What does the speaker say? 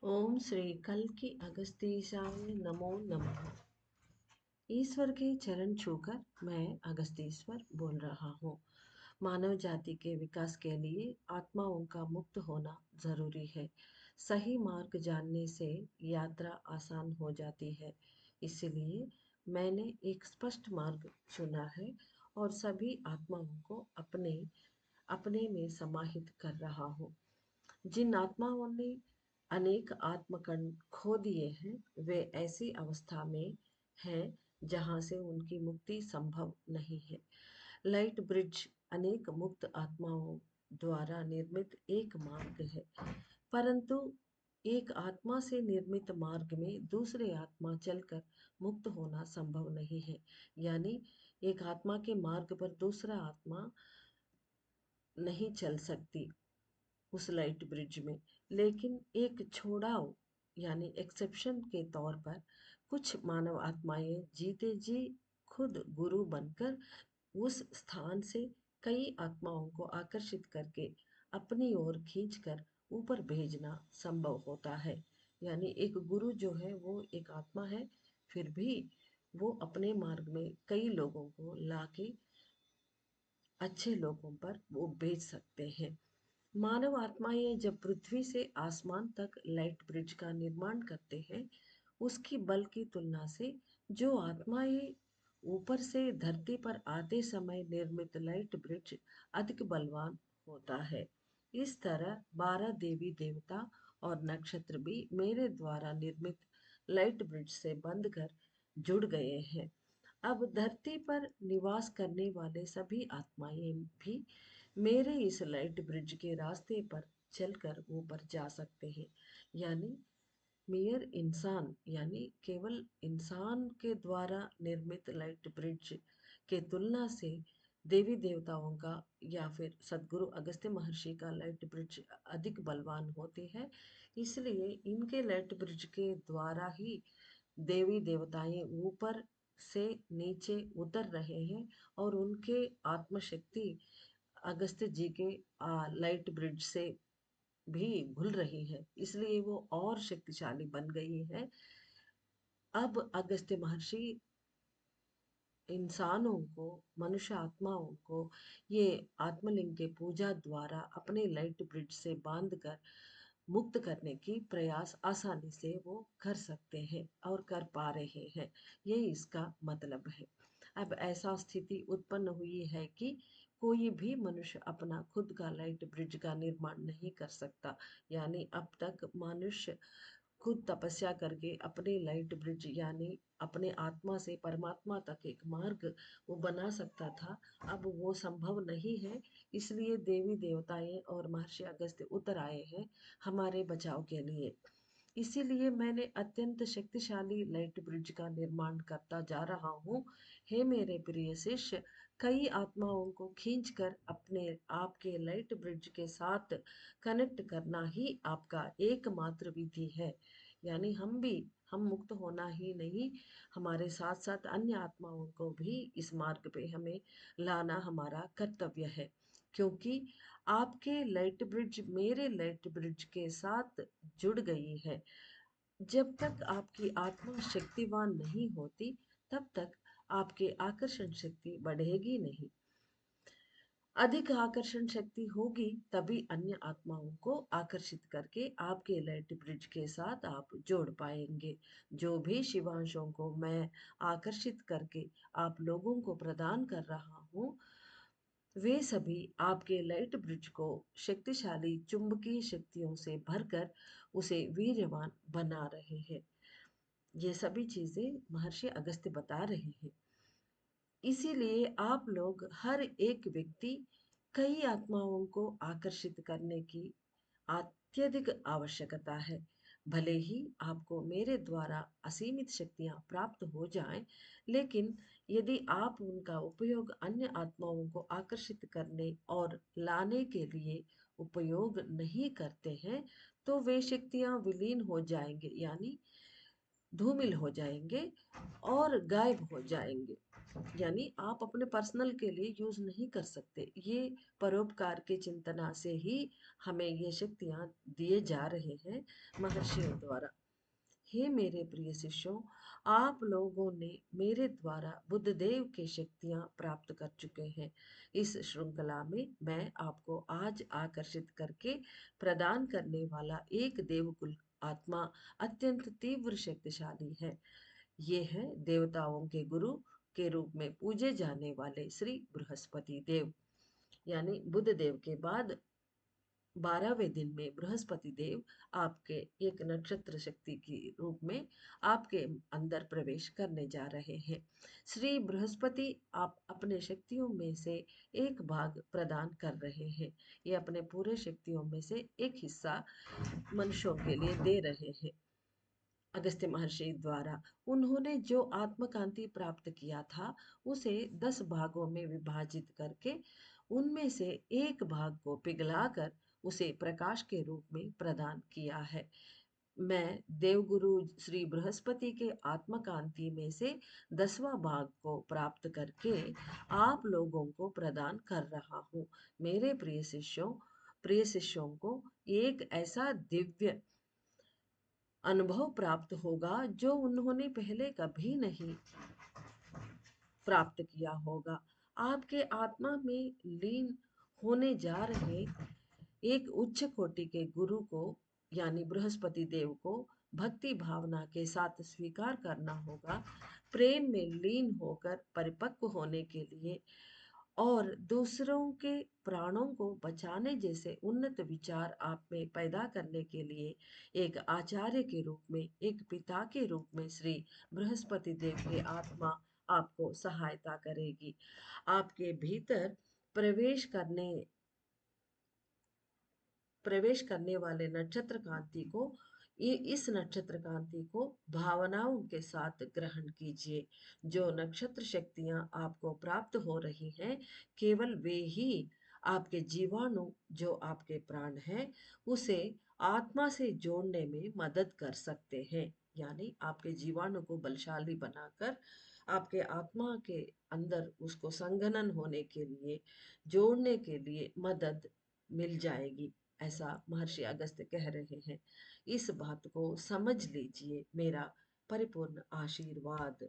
ओम श्री कल्कि अगस्तीशाय नमो नमः। ईश्वर के चरण छूकर मैं अगस्तीश्वर बोल रहा हूँ। मानव जाति के विकास के लिए आत्माओं का मुक्त होना जरूरी है। सही मार्ग जानने से यात्रा आसान हो जाती है। इसलिए मैंने एक स्पष्ट मार्ग चुना है और सभी आत्माओं को अपने अपने में समाहित कर रहा हूँ। जिन आत्माओं ने अनेक आत्मकण खो दिए हैं, वे ऐसी अवस्था में हैं जहां से उनकी मुक्ति संभव नहीं है। लाइट ब्रिज अनेक मुक्त आत्माओं द्वारा निर्मित एक मार्ग है, परंतु एक आत्मा से निर्मित मार्ग में दूसरे आत्मा चलकर मुक्त होना संभव नहीं है। यानी एक आत्मा के मार्ग पर दूसरा आत्मा नहीं चल सकती उस लाइट ब्रिज में। लेकिन एक छोड़ाव यानी एक्सेप्शन के तौर पर कुछ मानव आत्माएं जीते जी खुद गुरु बनकर उस स्थान से कई आत्माओं को आकर्षित करके अपनी ओर खींचकर ऊपर भेजना संभव होता है। यानी एक गुरु जो है वो एक आत्मा है, फिर भी वो अपने मार्ग में कई लोगों को लाके अच्छे लोगों पर वो भेज सकते हैं। मानव आत्माएं जब पृथ्वी से आसमान तक लाइट ब्रिज का निर्माण करते हैं, उसकी बल की तुलना से जो आत्माएं ऊपर से धरती पर आते समय निर्मित लाइट ब्रिज अधिक बलवान होता है। इस तरह 12 देवी देवता और नक्षत्र भी मेरे द्वारा निर्मित लाइट ब्रिज से बंध कर जुड़ गए हैं। अब धरती पर निवास करने वाले सभी आत्माएं भी मेरे इस लाइट ब्रिज के रास्ते पर चलकर ऊपर जा सकते हैं। यानी मेयर इंसान यानी केवल इंसान के द्वारा निर्मित लाइट ब्रिज के तुलना से देवी देवताओं का या फिर सदगुरु अगस्त्य महर्षि का लाइट ब्रिज अधिक बलवान होते हैं। इसलिए इनके लाइट ब्रिज के द्वारा ही देवी देवताएं ऊपर से नीचे उतर रहे हैं और उनके आत्मशक्ति अगस्त्य जी के लाइट ब्रिज से भी घुल रही है, इसलिए वो और शक्तिशाली बन गई है। अब अगस्त्य महर्षि इंसानों को, मनुष्य आत्माओं को ये आत्मलिंग के पूजा द्वारा अपने लाइट ब्रिज से बांधकर मुक्त करने की प्रयास आसानी से वो कर सकते हैं और कर पा रहे हैं। यही इसका मतलब है। अब ऐसा स्थिति उत्पन्न हुई है कि कोई भी मनुष्य अपना खुद का लाइट ब्रिज का निर्माण नहीं कर सकता। यानी अब तक मनुष्य खुद तपस्या करके अपने लाइट ब्रिज यानी अपने आत्मा से परमात्मा तक एक मार्ग वो बना सकता था, अब वो संभव नहीं है। इसलिए देवी देवताएं और महर्षि अगस्त्य उतर आए हैं हमारे बचाव के लिए। इसीलिए मैंने अत्यंत शक्तिशाली लाइट ब्रिज का निर्माण करता जा रहा हूँ। हे मेरे प्रिय शिष्य, कई आत्माओं को खींचकर अपने आपके लाइट ब्रिज के साथ कनेक्ट करना ही आपका एकमात्र विधि है। यानी हम मुक्त होना ही नहीं, हमारे साथ साथ अन्य आत्माओं को भी इस मार्ग पे हमें लाना हमारा कर्तव्य है। क्योंकि आपके लाइट ब्रिज मेरे लाइट ब्रिज के साथ जुड़ गई है। जब तक आपकी आत्मा शक्तिवान नहीं होती, तब तक आपके आकर्षण शक्ति बढ़ेगी नहीं। अधिक आकर्षण शक्ति होगी तभी अन्य आत्माओं को आकर्षित करके आपके लाइट ब्रिज के साथ आप जोड़ पाएंगे। जो भी शिवांशों को मैं आकर्षित करके आप लोगों को प्रदान कर रहा हूँ, वे सभी आपके लाइट ब्रिज को शक्तिशाली चुंबकीय शक्तियों से भरकर उसे वीर्यवान बना रहे हैं। ये सभी चीजें महर्षि अगस्त्य बता रहे हैं। इसीलिए आप लोग हर एक व्यक्ति कई आत्माओं को आकर्षित करने की अत्यधिक आवश्यकता है। भले ही आपको मेरे द्वारा असीमित शक्तियां प्राप्त हो जाएं, लेकिन यदि आप उनका उपयोग अन्य आत्माओं को आकर्षित करने और लाने के लिए उपयोग नहीं करते हैं, तो वे शक्तियां विलीन हो जाएंगे। यानी धूमिल हो जाएंगे और गायब हो जाएंगे। यानी आप अपने पर्सनल के लिए यूज नहीं कर सकते। ये परोपकार के चिंतना से ही हमें ये शक्तियां दिए जा रहे हैं महर्षियों द्वारा। हे मेरे प्रिय शिष्यों, आप लोगों ने मेरे द्वारा बुद्धदेव की शक्तियां प्राप्त कर चुके हैं। इस श्रृंखला में मैं आपको आज आकर्षित करके प्रदान करने वाला एक देवकुल आत्मा अत्यंत तीव्र शक्तिशाली है। ये है देवताओं के गुरु के रूप में पूजे जाने वाले श्री बृहस्पति देव। यानी बुध देव के बाद 12वें दिन में बृहस्पति देव आपके एक नक्षत्र शक्ति के रूप में आपके अंदर प्रवेश करने जा रहे हैं। श्री बृहस्पति आप अपने शक्तियों में से एक भाग प्रदान कर रहे हैं। ये अपने पूरे शक्तियों में से एक हिस्सा मनुष्यों के लिए दे रहे हैं। अगस्त्य महर्षि द्वारा उन्होंने जो आत्मकांति प्राप्त किया था उसे 10 भागों में विभाजित करके उनमें से एक भाग को पिघलाकर उसे प्रकाश के रूप में प्रदान किया है। मैं देवगुरु श्री बृहस्पति के आत्मकांति में से 10वां भाग को प्राप्त करके आप लोगों को प्रदान कर रहा हूँ। मेरे प्रिय शिष्यों को एक ऐसा दिव्य अनुभव प्राप्त होगा जो उन्होंने पहले कभी नहीं प्राप्त किया होगा। आपके आत्मा में लीन होने जा रहे एक उच्च कोटि के गुरु को यानी बृहस्पति देव को भक्ति भावना के साथ स्वीकार करना होगा। प्रेम में लीन होकर परिपक्व होने के लिए और दूसरों के प्राणों को बचाने जैसे उन्नत विचार आप में पैदा करने के लिए एक आचार्य के रूप में, एक पिता के रूप में श्री बृहस्पति देव की आत्मा आपको सहायता करेगी। आपके भीतर प्रवेश करने प्रवेश करने वाले नक्षत्र कांति को इस नक्षत्र कांति को भावनाओं के साथ ग्रहण कीजिए। जो नक्षत्र शक्तियां आपको प्राप्त हो रही हैं केवल वे ही आपके जीवाणु जो आपके प्राण हैं उसे आत्मा से जोड़ने में मदद कर सकते हैं। यानी आपके जीवाणु को बलशाली बनाकर आपके आत्मा के अंदर उसको संघनन होने के लिए जोड़ने के लिए मदद मिल जाएगी। ऐसा महर्षि अगस्त्य कह रहे हैं। इस बात को समझ लीजिए। मेरा परिपूर्ण आशीर्वाद।